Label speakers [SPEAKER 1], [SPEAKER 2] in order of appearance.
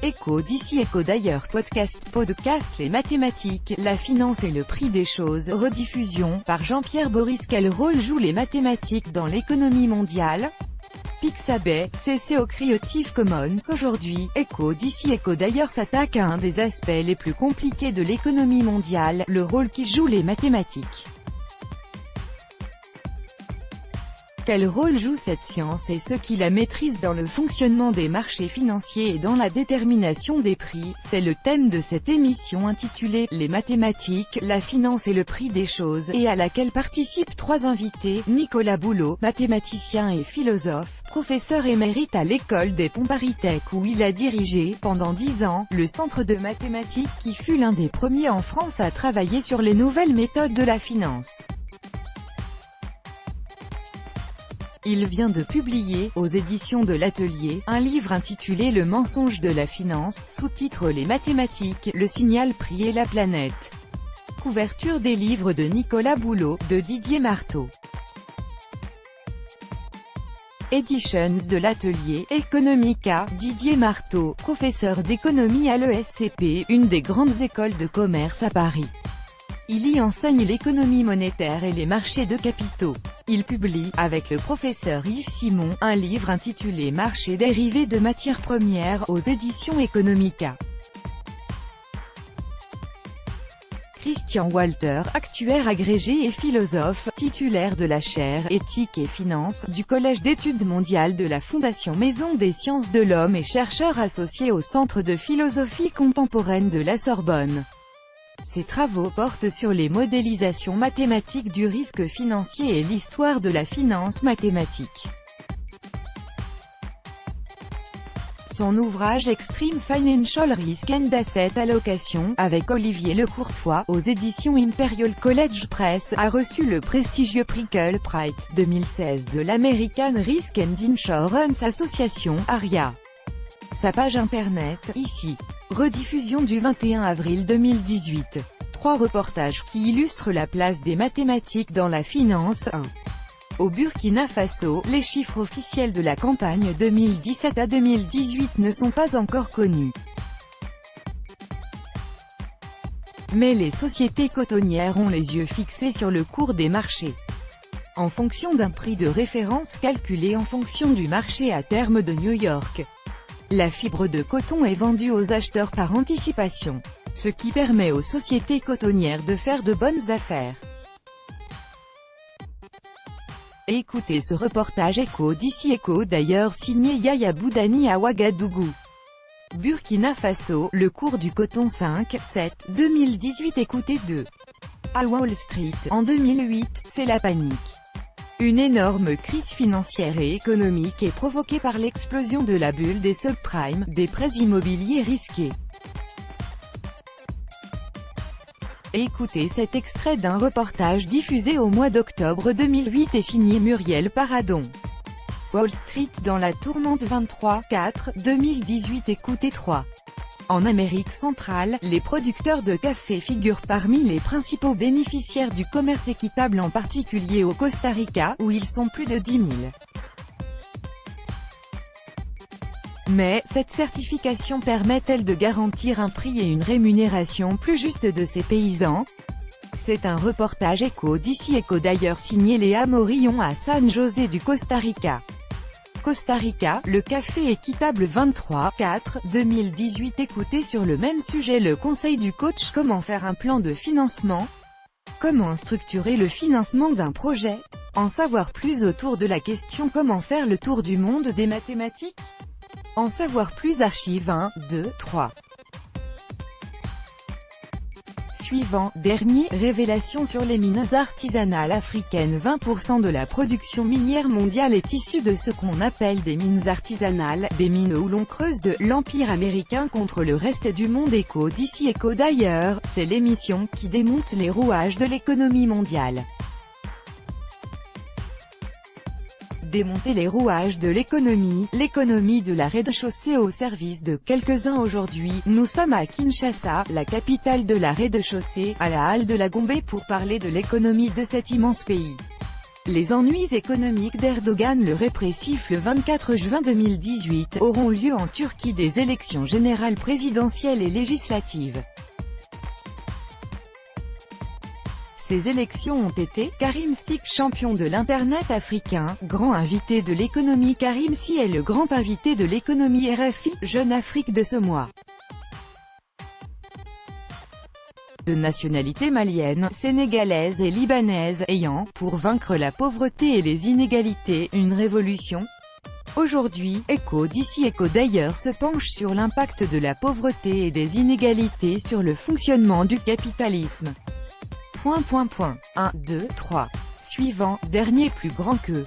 [SPEAKER 1] Écho d'ici, écho d'ailleurs, podcast, les mathématiques, la finance et le prix des choses, rediffusion, par Jean-Pierre Boris. Quel rôle jouent les mathématiques dans l'économie mondiale? Pixabay, CC Creative Commons. Aujourd'hui, Écho d'ici, écho d'ailleurs s'attaque à un des aspects les plus compliqués de l'économie mondiale, le rôle qui jouent les mathématiques. Quel rôle joue cette science et ceux qui la maîtrisent dans le fonctionnement des marchés financiers et dans la détermination des prix? C'est le thème de cette émission intitulée « Les mathématiques, la finance et le prix des choses » et à laquelle participent trois invités: Nicolas Boulot, mathématicien et philosophe, professeur émérite à l'école des Ponts ParisTech où il a dirigé, pendant 10 ans, le centre de mathématiques qui fut l'un des premiers en France à travailler sur les nouvelles méthodes de la finance. Il vient de publier, aux éditions de l'Atelier, un livre intitulé Le mensonge de la finance, sous-titre Les mathématiques, le signal prix et la planète. Couverture des livres de Nicolas Boulot, de Didier Marteau. Editions de l'Atelier, Economica, Didier Marteau, professeur d'économie à l'ESCP, une des grandes écoles de commerce à Paris. Il y enseigne l'économie monétaire et les marchés de capitaux. Il publie, avec le professeur Yves Simon, un livre intitulé Marché dérivés de matières premières, aux éditions Economica. Christian Walter, actuaire agrégé et philosophe, titulaire de la chaire Éthique et Finance, du Collège d'études mondiales de la Fondation Maison des sciences de l'homme et chercheur associé au Centre de philosophie contemporaine de la Sorbonne. Ses travaux portent sur les modélisations mathématiques du risque financier et l'histoire de la finance mathématique. Son ouvrage Extreme Financial Risk and Asset Allocation, avec Olivier Lecourtois, aux éditions Imperial College Press, a reçu le prestigieux prix Culbright 2016 de l'American Risk and Insurance Association, ARIA. Sa page internet, ici. Rediffusion du 21 avril 2018. 3 reportages qui illustrent la place des mathématiques dans la finance. 1. Au Burkina Faso, les chiffres officiels de la campagne 2017 à 2018 ne sont pas encore connus. Mais les sociétés cotonnières ont les yeux fixés sur le cours des marchés. En fonction d'un prix de référence calculé en fonction du marché à terme de New York. La fibre de coton est vendue aux acheteurs par anticipation, ce qui permet aux sociétés cotonnières de faire de bonnes affaires. Écoutez ce reportage Écho d'ici, écho d'ailleurs signé Yaya Boudani à Ouagadougou. Burkina Faso, le cours du coton 5-7, 2018. Écoutez 2. À Wall Street, en 2008, c'est la panique. Une énorme crise financière et économique est provoquée par l'explosion de la bulle des subprimes, des prêts immobiliers risqués. Écoutez cet extrait d'un reportage diffusé au mois d'octobre 2008 et signé Muriel Paradon. Wall Street dans la tourmente 23-4, 2018. Écoutez 3. En Amérique centrale, les producteurs de café figurent parmi les principaux bénéficiaires du commerce équitable, en particulier au Costa Rica, où ils sont plus de 10 000. Mais, cette certification permet-elle de garantir un prix et une rémunération plus juste de ces paysans? C'est un reportage Écho d'ici, écho d'ailleurs signé Léa Morillon à San José du Costa Rica. Costa Rica, le café équitable 23-4, 2018. Écoutez sur le même sujet le conseil du coach. Comment faire un plan de financement? Comment structurer le financement d'un projet? En savoir plus autour de la question comment faire le tour du monde des mathématiques? En savoir plus. Archive 1, 2, 3. Suivant, dernier, révélation sur les mines artisanales africaines. 20% de la production minière mondiale est issue de ce qu'on appelle des mines artisanales, des mines où l'on creuse de l'empire américain contre le reste du monde. Écho d'ici, écho d'ailleurs, c'est l'émission qui démonte les rouages de l'économie mondiale. Démonter les rouages de l'économie de la rez-de-chaussée au service de quelques-uns. Aujourd'hui, nous sommes à Kinshasa, la capitale de la rez-de-chaussée, à la halle de la Gombe pour parler de l'économie de cet immense pays. Les ennuis économiques d'Erdogan le répressif le 24 juin 2018 auront lieu en Turquie des élections générales présidentielles et législatives. Ces élections ont été, Karim Sy, champion de l'Internet africain, grand invité de l'économie. Karim Sy est le grand invité de l'économie RFI, Jeune Afrique de ce mois. De nationalité malienne, sénégalaise et libanaise, ayant, pour vaincre la pauvreté et les inégalités, une révolution. Aujourd'hui, Echo d'ici Echo d'ailleurs se penche sur l'impact de la pauvreté et des inégalités sur le fonctionnement du capitalisme. 1, 2, 3. Suivant, dernier plus grand que